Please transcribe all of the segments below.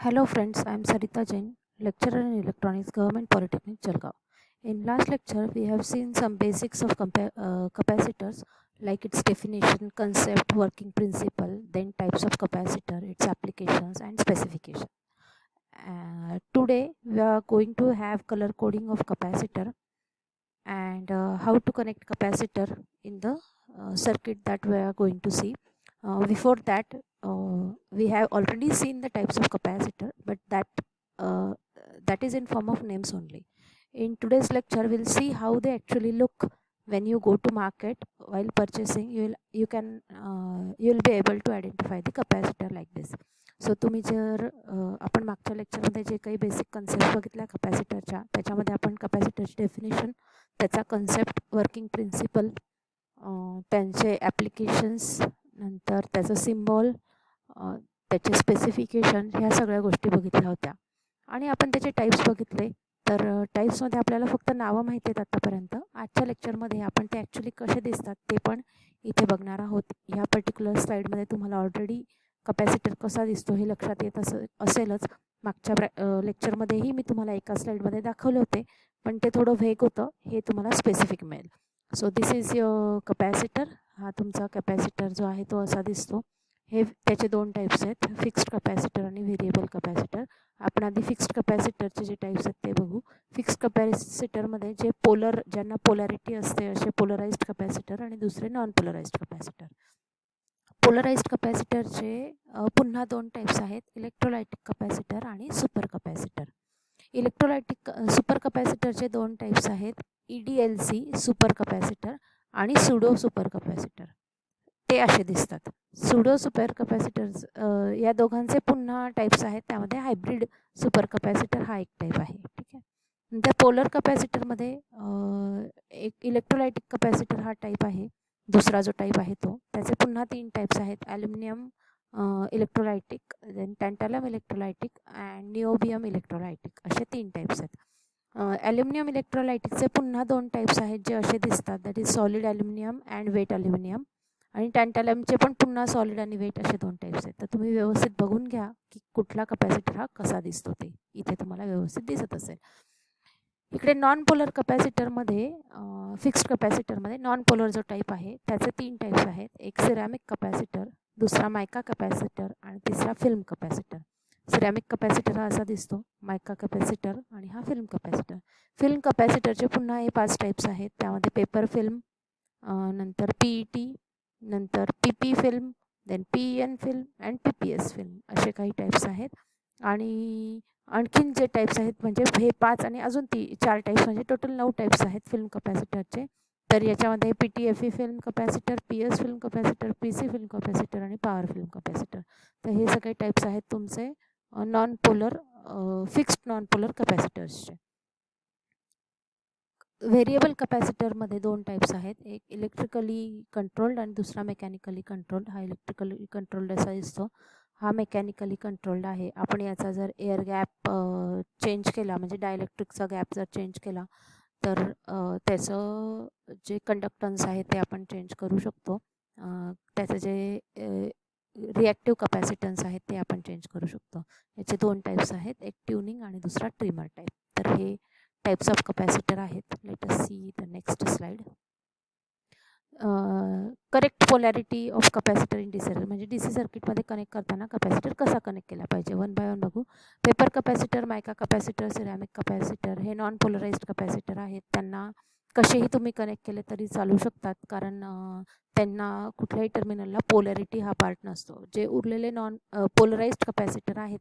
Hello friends, I am Sarita Jain, lecturer in Electronics, Government Polytechnic, Jalgaon. In last lecture, we have seen some basics of capacitors like its definition, concept, working principle, then types of capacitor, its applications and specification. Today, we are going to have color coding of capacitor and how to connect capacitor in the circuit that we are going to see. Before that, we have already seen the types of capacitor, but uh, that is in form of names only. In today's lecture, we'll see how they actually look when you go to market. While purchasing, you'll be able to identify the capacitor like this. So तुम्ही जर आपण मागच्या लेक्चरमध्ये जे काही basic concept बघितल्या कपॅसिटरच्या, त्याच्यामध्ये आपण कपॅसिटरची डेफिनेशन, त्याचा कन्सेप्ट, वर्किंग प्रिन्सिपल, त्यांचे ॲप्लिकेशन्स, नंतर त्याचं सिम्बॉल, त्याचे स्पेसिफिकेशन, ह्या सगळ्या गोष्टी बघितल्या होत्या. आणि आपण त्याचे टाईप्स बघितले. तर टाईप्समध्ये आपल्याला फक्त नावं माहिती आहेत आत्तापर्यंत. आजच्या लेक्चरमध्ये आपण ते ॲक्च्युली कसे दिसतात ते पण इथे बघणार आहोत. ह्या पर्टिक्युलर स्लाईडमध्ये तुम्हाला ऑलरेडी कपॅसिटर कसा दिसतो हे लक्षात येत असेलच. मागच्या लेक्चरमध्येही मी तुम्हाला एका स्लाईडमध्ये दाखवले होते, पण ते थोडं व्हेग होतं. हे तुम्हाला स्पेसिफिक मिळेल. So this is your capacitor. हा तुमचा कपॅसिटर जो आहे तो असा दिसतो. हे त्याचे दोन टाईप्स आहेत, फिक्स्ड कपॅसिटर आणि व्हेरिएबल कपॅसिटर. आपण आधी फिक्स्ड कपॅसिटरचे जे टाईप्स आहेत ते बघू. फिक्स्ड कपॅसिटरमध्ये जे ज्यांना पोलॅरिटी असते असे पोलराइज्ड कपॅसिटर आणि दुसरे नॉन पोलराइज्ड कपॅसिटर. पोलराइज्ड कपॅसिटरचे पुन्हा दोन टाईप्स आहेत, इलेक्ट्रोलायटिक कपॅसिटर आणि सुपर कपॅसिटर. इलेक्ट्रोलायटिक सुपर कपॅसिटरचे दोन टाईप्स आहेत, EDLC सुपर कपॅसिटर आणि सुडो सुपर कपॅसिटर. ते असे दिसतात. सुडो सुपर कपॅसिटर्स या दोघांचे पुन्हा टाईप्स आहेत. त्यामध्ये हायब्रिड सुपर कपॅसिटर हा एक टाईप आहे. ठीक आहे. नंतर पोलर कपॅसिटरमध्ये एक इलेक्ट्रोलायटिक कपॅसिटर हा टाईप आहे. दुसरा जो टाईप आहे तो, त्याचे पुन्हा तीन टाईप्स आहेत, aluminium electrolytic, then tantalum electrolytic and niobium electrolytic, असे तीन टाईप्स आहेत. ॲल्युमिनियम इलेक्ट्रोलायटिकचे पुन्हा दोन टाईप्स आहेत जे असे दिसतात, that is solid aluminium and wet aluminium. आणि टँटॅलमचे पण पुन्हा सॉलिड आणि वेट असे दोन टाईप्स आहेत. तर तुम्ही व्यवस्थित बघून घ्या की कुठला कपॅसिटर हा कसा दिसतो ते इथे तुम्हाला व्यवस्थित दिसत असेल. इकडे नॉन पोलर कपॅसिटरमध्ये, फिक्स्ड कपॅसिटरमध्ये नॉन पोलर जो टाईप आहे त्याचे तीन टाईप्स आहेत, एक सिरॅमिक कपॅसिटर, दुसरा मायका कपॅसिटर आणि तिसरा फिल्म कपॅसिटर. सिरॅमिक कपॅसिटर हा असा दिसतो, मायका कपॅसिटर आणि हा फिल्म कपॅसिटर. फिल्म कपॅसिटरचे पुन्हा हे पाच टाईप्स आहेत. त्यामध्ये पेपर फिल्म, नंतर PET, नंतर PP film, then PEN film and PPS film, असे काही टाईप्स आहेत. आणि आणखीन जे टाईप्स आहेत म्हणजे हे पाच आणि अजून चार टाईप्स, म्हणजे टोटल 9 टाईप्स आहेत फिल्म कपॅसिटरचे. तर याच्यामध्ये PTFE film capacitor, PS film capacitor, PC film capacitor आणि पॉवर फिल्म कपॅसिटर. तर हे सगळे टाईप्स आहेत तुमचे non polar, fixed non polar कपॅसिटर्सचे. व्हेरिएबल कपॅसिटरमध्ये दोन टाईप्स आहेत, एक इलेक्ट्रिकली कंट्रोल्ड आणि दुसरा मेकॅनिकली कंट्रोल्ड. हा इलेक्ट्रिकली कंट्रोल्ड असा दिसतो, हा मेकॅनिकली कंट्रोल्ड आहे. आपण याचा जर एअर गॅप चेंज केला, म्हणजे डायलेक्ट्रिकचा गॅप जर चेंज केला तर त्याचं जे कंडक्टन्स आहे ते आपण चेंज करू शकतो. त्याचं जे रिॲक्टिव्ह कपॅसिटन्स आहेत ते आपण चेंज करू शकतो. याचे दोन टाईप्स आहेत, एक ट्युनिंग आणि दुसरा ट्रिमर टाईप. तर हे टाइप्स ऑफ कपॅसिटर आहेत. Let us see the next slide. Correct polarity of capacitor in DC circuit, म्हणजे DC सर्किटमध्ये कनेक्ट करताना कपॅसिटर कसा कनेक्ट केला पाहिजे, वन बाय वन बघू. पेपर कपॅसिटर, मायका कपॅसिटर, सिरॅमिक कपॅसिटर हे नॉन पोलराइज्ड कपॅसिटर आहेत. त्यांना कसेही तुम्ही कनेक्ट केले तरी चालू शकतात, कारण त्यांना कुठल्याही टर्मिनलला पोलॅरिटी हा पार्ट नसतो. जे उरलेले नॉन पोलराइज्ड कपॅसिटर आहेत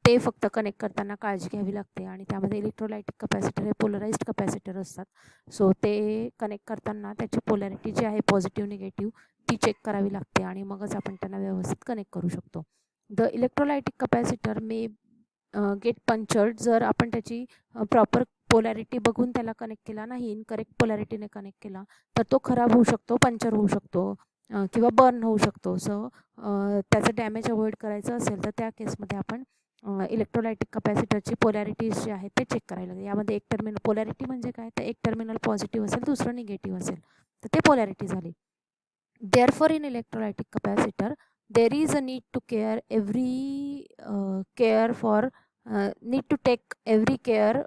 ते फक्त कनेक्ट करताना काळजी घ्यावी लागते, आणि त्यामध्ये इलेक्ट्रोलायटिक कपॅसिटर हे पोलराइज्ड कपॅसिटर असतात. सो ते कनेक्ट करताना त्याची पोलॅरिटी जी आहे पॉझिटिव्ह निगेटिव्ह ती चेक करावी लागते, आणि मगच आपण त्यांना व्यवस्थित कनेक्ट करू शकतो. The electrolytic capacitor may gate punctured जर आपण त्याची प्रॉपर पोलॅरिटी बघून त्याला कनेक्ट केला नाही, इनकरेक्ट पोलॅरिटीने कनेक्ट केला तर तो खराब होऊ शकतो, पंचर होऊ शकतो किंवा बर्न होऊ शकतो. सो त्याचं डॅमेज अवॉइड करायचं असेल तर त्या केसमध्ये आपण इलेक्ट्रोलायटिक कपॅसिटरची पोलॅरिटीज जे आहेत ते चेक करायला लागेल. यामध्ये एक टर्मिनल पोलॅरिटी म्हणजे काय, तर एक टर्मिनल पॉझिटिव्ह असेल, दुसरं निगेटिव्ह असेल तर ते पोलॅरिटी झाली. Therefore in electrolytic capacitor there is a need to care every care for need to take every care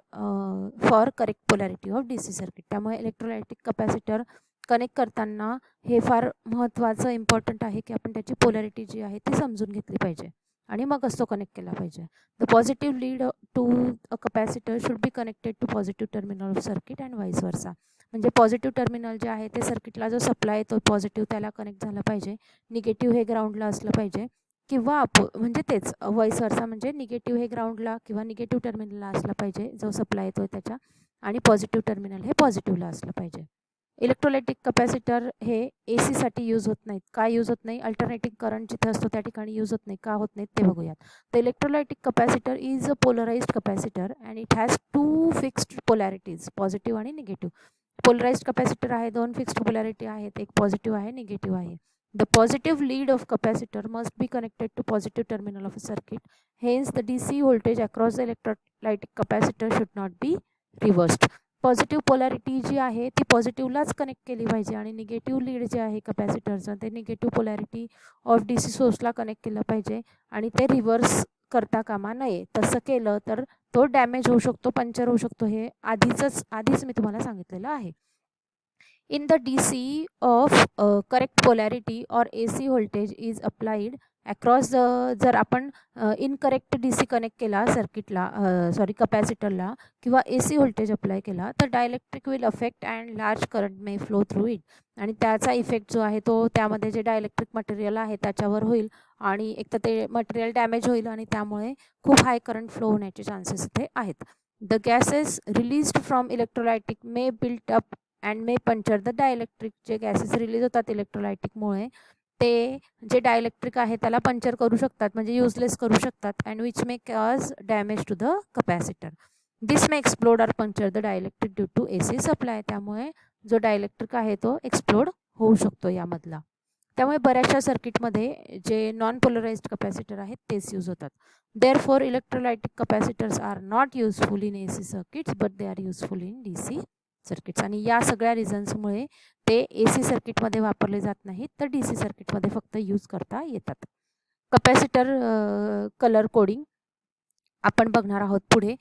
for correct polarity of DC circuit. त्यामुळे इलेक्ट्रोलायटिक कपॅसिटर कनेक्ट करताना हे फार महत्त्वाचं इम्पॉर्टंट आहे की आपण त्याची पोलॅरिटी जी आहे ती समजून घेतली पाहिजे आणि मगच तो कनेक्ट केला पाहिजे. The positive lead to a capacitor should be connected to positive terminal of circuit and vice versa. म्हणजे पॉझिटिव्ह टर्मिनल जे आहे ते सर्किटला जो सप्लाय येतो पॉझिटिव्ह त्याला कनेक्ट झाला पाहिजे, निगेटिव्ह हे ग्राउंडला असलं पाहिजे किंवा म्हणजे तेच वाईस वर्सा म्हणजे निगेटिव्ह हे ग्राउंडला किंवा निगेटिव्ह टर्मिनलला असला पाहिजे जो सप्लाय येतो त्याच्या, आणि पॉझिटिव्ह टर्मिनल हे पॉझिटिव्हला असलं पाहिजे. इलेक्ट्रोलायटिक कपॅसिटर हे AC साठी यूज होत नाहीत. का यूज होत नाही? अल्टरनेटिंग करंट जिथे असतो त्या ठिकाणी यूज होत नाही. का होत नाहीत ते बघूयात. The electrolytic capacitor is a polarised capacitor and it has 2 fixed polarities, positive आणि निगेटिव्ह. पोलराइज्ड कपॅसिटर आहे, 2 फिक्स्ड पोलॅरिटी आहेत, एक पॉझिटिव्ह आहे, निगेटिव्ह आहे. The positive lead of capacitor must be connected to positive terminal of a circuit. Hence, the DC voltage across the electrolytic capacitor should not be reversed. Positive polarity जी आहे ती पॉझिटिव्हलाच connect केली पाहिजे आणि negative lead जे आहे कपॅसिटरचं ते negative polarity of DC सोर्सला कनेक्ट केलं पाहिजे आणि ते रिव्हर्स करता कामा नये. तसं केलं तर तो डॅमेज होऊ शकतो, पंक्चर होऊ शकतो. हे आधीच मी तुम्हाला सांगितलेलं आहे. In the DC of correct polarity or AC voltage is applied across the, जर आपण इनकरेक्ट DC कनेक्ट केला सर्किटला कपॅसिटरला किंवा AC व्होल्टेज अप्लाय केला तर dielectric will affect and large current may flow through it. आणि त्याचा इफेक्ट जो आहे तो त्यामध्ये जे डायलेक्ट्रिक मटेरियल आहे त्याच्यावर होईल आणि एक तर ते मटेरियल डॅमेज होईल आणि त्यामुळे खूप हाय करंट फ्लो होण्याचे चान्सेस इथे आहेत. The gases released from electrolytic may built up and may puncture the dielectric. जे गॅसेस रिलीज होतात इलेक्ट्रोलायटिकमुळे ते जे डायलेक्ट्रिक आहे त्याला पंक्चर करू शकतात, म्हणजे युजलेस करू शकतात. And which may cause damage to the capacitor. This may explode or puncture the dielectric due to AC supply. त्यामुळे जो डायलेक्ट्रिक आहे तो एक्सप्लोड होऊ शकतो यामधला. त्यामुळे बऱ्याचशा सर्किटमध्ये जे नॉन पोलराइज्ड कपॅसिटर आहेत तेच यूज होतात. Therefore electrolytic capacitors are not useful in AC circuits but they are useful in DC circuits. आणि या सगळ्या रिझन्समुळे ते AC सर्किटमध्ये वापरले जात नाहीत तर DC सर्किटमध्ये फक्त यूज करता येतात. कपॅसिटर कलर कोडिंग आपण बघणार आहोत पुढे.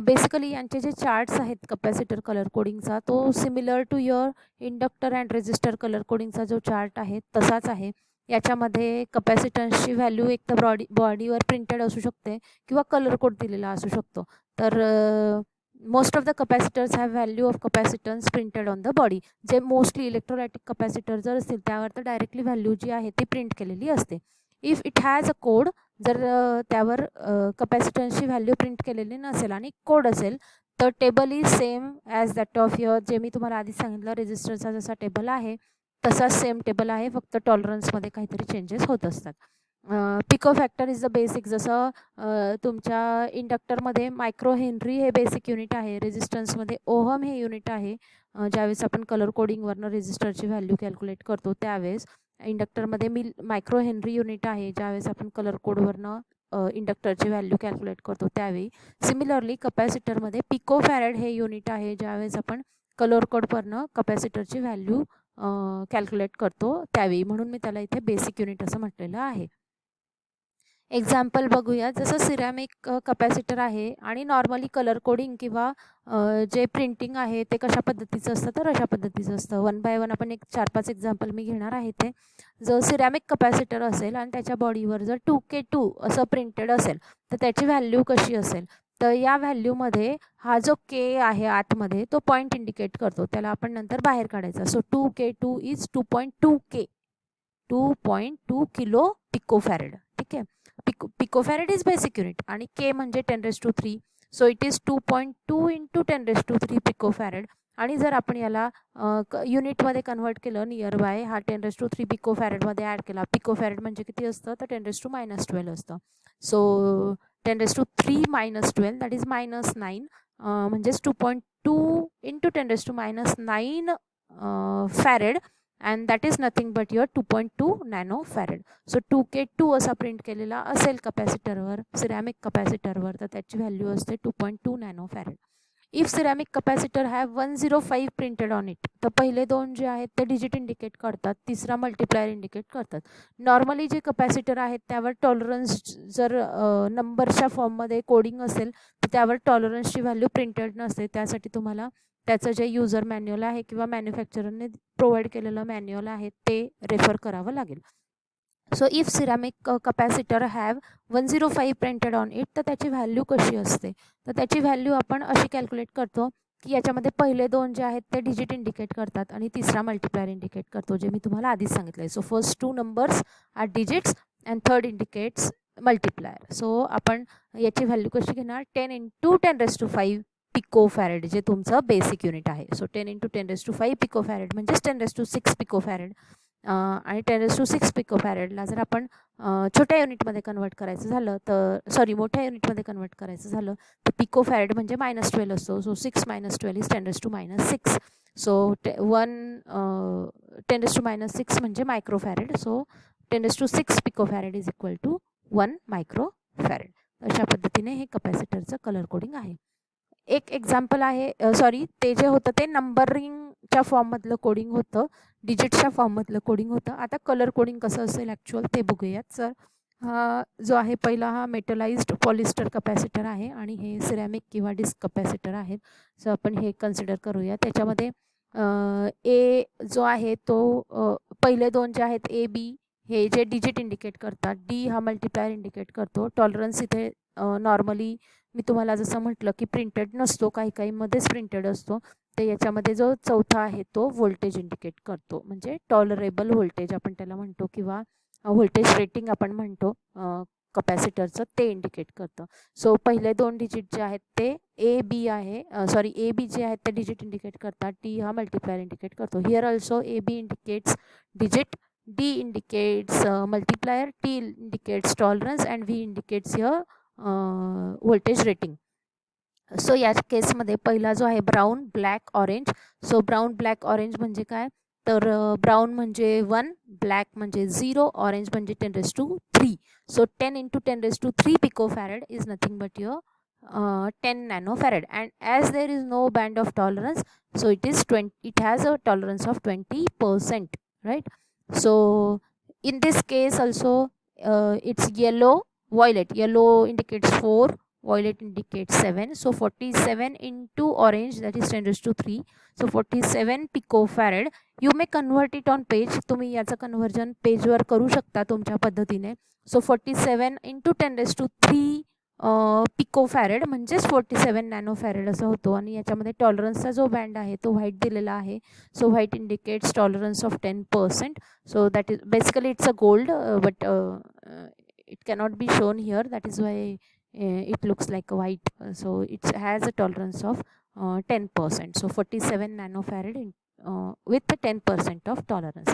बेसिकली यांचे जे चार्ट्स आहेत कपॅसिटर कलर कोडिंगचा तो similar to your inductor and resistor colour कोडिंगचा जो चार्ट आहे तसाच आहे. याच्यामध्ये कपॅसिटन्सची व्हॅल्यू एक तर बॉडीवर प्रिंटेड असू शकते किंवा कलर कोड दिलेला असू शकतो. तर most of the capacitors have value of capacitance printed on the body. जे मोस्टली इलेक्ट्रोलायटिक कपॅसिटर जर असतील त्यावर तर डायरेक्टली व्हॅल्यू जी आहे ती प्रिंट केलेली असते. If it has a code, जर त्यावर कपॅसिटन्सची व्हॅल्यू प्रिंट केलेली नसेल आणि कोड असेल तर table is same as that of your, जे मी तुम्हाला आधी सांगितलं रेजिस्टरचा जसा टेबल आहे तसाच सेम टेबल आहे, फक्त टॉलरन्समध्ये काहीतरी चेंजेस होत असतात. Pico factor is the basic. जसं तुमच्या इंडक्टरमध्ये मायक्रो हेनरी हे बेसिक युनिट आहे, रेजिस्टन्समध्ये ओहम हे युनिट आहे. ज्यावेळेस आपण कलर कोडिंगवरनं रेजिस्टरची व्हॅल्यू कॅल्क्युलेट करतो त्यावेळेस इंडक्टरमध्ये मायक्रो हेनरी युनिट आहे. ज्यावेळेस आपण कलर कोडवरनं इंडक्टरची व्हॅल्यू कॅल्क्युलेट करतो त्यावेळी. सिमिलरली कपॅसिटरमध्ये पिको फॅरेड हे युनिट आहे. ज्यावेळेस आपण कलर कोडवरनं कपॅसिटरची व्हॅल्यू कॅल्क्युलेट करतो त्यावेळी, म्हणून मी त्याला इथे बेसिक युनिट असं म्हटलेलं आहे. एक्झाम्पल बघूया. जसं सिरॅमिक कपॅसिटर आहे आणि नॉर्मली कलर कोडिंग किंवा जे प्रिंटिंग आहे ते कशा पद्धतीचं असतं तर अशा पद्धतीचं असतं. 1 बाय 1 आपण एक 4-5 एक्झाम्पल मी घेणार आहे. ते जर सिरॅमिक कपॅसिटर असेल आणि त्याच्या बॉडीवर जर 2K2 असं प्रिंटेड असेल तर त्याची व्हॅल्यू कशी असेल तर या व्हॅल्यूमध्ये हा जो K आहे आतमध्ये तो पॉईंट इंडिकेट करतो, त्याला आपण नंतर बाहेर काढायचा. So 2K2 is 2.2K, 2.2 kilo picofarad. ठीक आहे. पिकोफॅरेड इज बेसिक युनिट आणि K म्हणजे 10⁻³ so it is 2.2 into 10⁻³ picofarad. आणि जर आपण याला युनिटमध्ये कन्व्हर्ट केलं नियर बाय, हा 10⁻³ पिकोफॅरेडमध्ये ॲड केला. पिकोफॅरेड म्हणजे किती असतं तर 10⁻⁻12 असतं. सो 10⁻³ - 12 दॅट इज -9, म्हणजेच 2.2 into 10⁻⁹ farad and that is nothing but your 2.2 nano farad. So 2K2 असा प्रिंट केलेला असेल कपॅसिटरवर, सिरॅमिक कपॅसिटरवर, तर त्याची व्हॅल्यू असते 2.2 nano farad. If ceramic capacitor have 105 printed on it, तर पहिले दोन जे आहेत ते डिजिट इंडिकेट करतात, तिसरा मल्टिप्लायर इंडिकेट करतात. नॉर्मली जे कपॅसिटर आहेत त्यावर टॉलरन्स जर नंबरच्या फॉर्ममध्ये कोडिंग असेल तर त्यावर टॉलरन्सची व्हॅल्यू प्रिंटेड नसते. त्यासाठी तुम्हाला त्याचं जे युजर मॅन्युअल आहे किंवा मॅन्युफॅक्चररने प्रोव्हाइड केलेलं मॅन्युअल आहे ते रेफर करावं लागेल. So if ceramic capacitor have 105 printed on it, तर त्याची व्हॅल्यू कशी असते, तर त्याची व्हॅल्यू आपण अशी कॅल्क्युलेट करतो की याच्यामध्ये पहिले दोन जे आहेत ते डिजिट इंडिकेट करतात आणि तिसरा मल्टिप्लायर इंडिकेट करतो, जे मी तुम्हाला आधीच सांगितलं आहे. So first two numbers are digits and third indicates multiplier. So आपण याची व्हॅल्यू कशी घेणार, 10 × 10⁵ पिको फॅरेड जे तुमचं बेसिक युनिट आहे. सो 10 × 10⁵ पिको फॅरेड म्हणजेच 10⁶ पिको फॅरेड. आणि 10⁶ पिको फॅरेडला जर आपण छोट्या युनिटमध्ये कन्वर्ट करायचं झालं तर मोठ्या युनिटमध्ये कन्वर्ट करायचं झालं तर पिको फॅरेड म्हणजे -12 असतो. So 6 - 12 is 10⁻⁶. सो 10⁻⁶ म्हणजे micro farad. So 10⁶ pico farad is equal to 1 micro farad. अशा पद्धतीने हे कपॅसिटरचं कलर कोडिंग आहे. एक एक्झाम्पल आहे, ते जे होतं ते नंबरिंगच्या फॉर्ममधलं कोडिंग होतं, डिजिटच्या फॉर्ममधलं कोडिंग होतं. आता कलर कोडिंग कसं असेल ॲक्च्युअल ते बघूयात. सर हा जो आहे पहिला हा मेटलाइज्ड पॉलिस्टर कपॅसिटर आहे आणि हे सिरॅमिक किंवा डिस्क कपॅसिटर आहेत. सो आपण हे कन्सिडर करूया. त्याच्यामध्ये ए जो आहे तो पहिले दोन जे आहेत ए बी हे जे डिजिट इंडिकेट करतात, डी हा मल्टिप्लायर इंडिकेट करतो. टॉलरन्स इथे नॉर्मली मी तुम्हाला जसं म्हटलं की प्रिंटेड नसतो, काहीमध्येच प्रिंटेड असतो. तर याच्यामध्ये जो चौथा आहे तो व्होल्टेज इंडिकेट करतो, म्हणजे टॉलरेबल व्होल्टेज आपण त्याला म्हणतो किंवा व्होल्टेज रेटिंग आपण म्हणतो कपॅसिटरचं, ते इंडिकेट करतं. सो पहिले दोन डिजिट जे आहेत ते ए बी जे आहेत ते डिजिट इंडिकेट करतात. टी हा मल्टिप्लायर इंडिकेट करतो. Here also A B indicates digit, D indicates multiplier, T indicates tolerance and V indicates here voltage rating. So या केसमध्ये पहिला जो आहे brown, black, orange. So brown, black, orange म्हणजे काय, तर ब्राऊन म्हणजे 1, ब्लॅक म्हणजे 0, ऑरेंज म्हणजे 10⁻³ so 10 × 10⁻³ pico farad is nothing but your 10 nano farad. And as there is no band of tolerance, so it has a tolerance of 20%, right? So in this case also it's yellow, violet. Yellow indicates 4, violet indicates 7. So 47 into orange, that is 10⁻³. So 47 picofarad. You may convert it on page. तुम्ही याचं conversion पेजवर करू शकता तुमच्या पद्धतीने. So 47 × 10⁻³ पिकोफॅरेड म्हणजेच 47 नॅनोफॅरेड असं होतो. आणि याच्यामध्ये टॉलरन्सचा जो बँड आहे तो व्हाईट दिलेला आहे. So white indicates tolerance of 10%. So that is basically it's a gold, but it cannot be shown here, that is why it looks like white. So it has a tolerance of 10%. So 47 nanofarad with 10% of tolerance.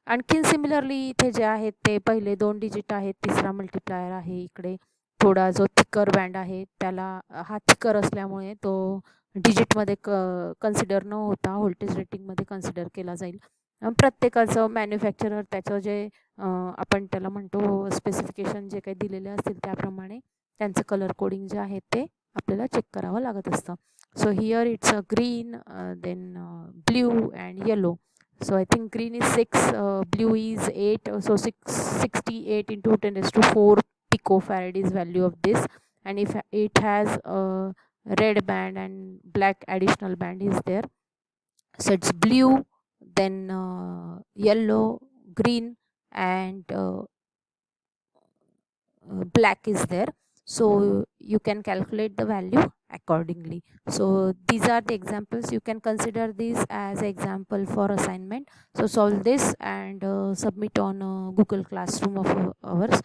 आणखीन similarly इथे जे आहेत ते पहिले दोन digit आहेत, तिसरा multiplier आहे. इकडे थोडा जो थिकर बँड आहे त्याला हा थिकर असल्यामुळे तो डिजिटमध्ये कन्सिडर न होता व्होल्टेज रेटिंगमध्ये कन्सिडर केला जाईल. प्रत्येकाचं मॅन्युफॅक्चरर त्याचं जे आपण त्याला म्हणतो स्पेसिफिकेशन जे काही दिलेले असतील त्याप्रमाणे त्यांचं कलर कोडिंग जे आहे ते आपल्याला चेक करावं लागत असतं. So here it's a green, then blue and yellow. So I think green is 6, blue is 8. So 68 × 10⁻⁴ picofarad is value of this. And if it has a red band and black additional band is there, so it's blue, then yellow, green and black is there. So you can calculate the value accordingly. So these are the examples. You can consider these as example for assignment. So solve this and submit on Google Classroom of ours.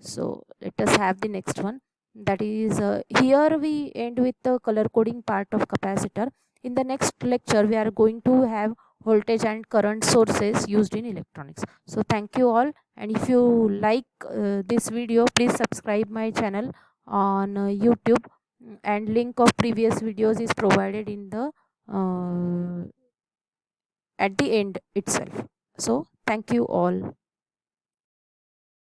So let us have the next one. That is here we end with the color coding part of capacitor. In the next lecture we are going to have voltage and current sources used in electronics. So thank you all, and if you like this video, please subscribe my channel on YouTube, and link of previous videos is provided in the at the end itself. So thank you all.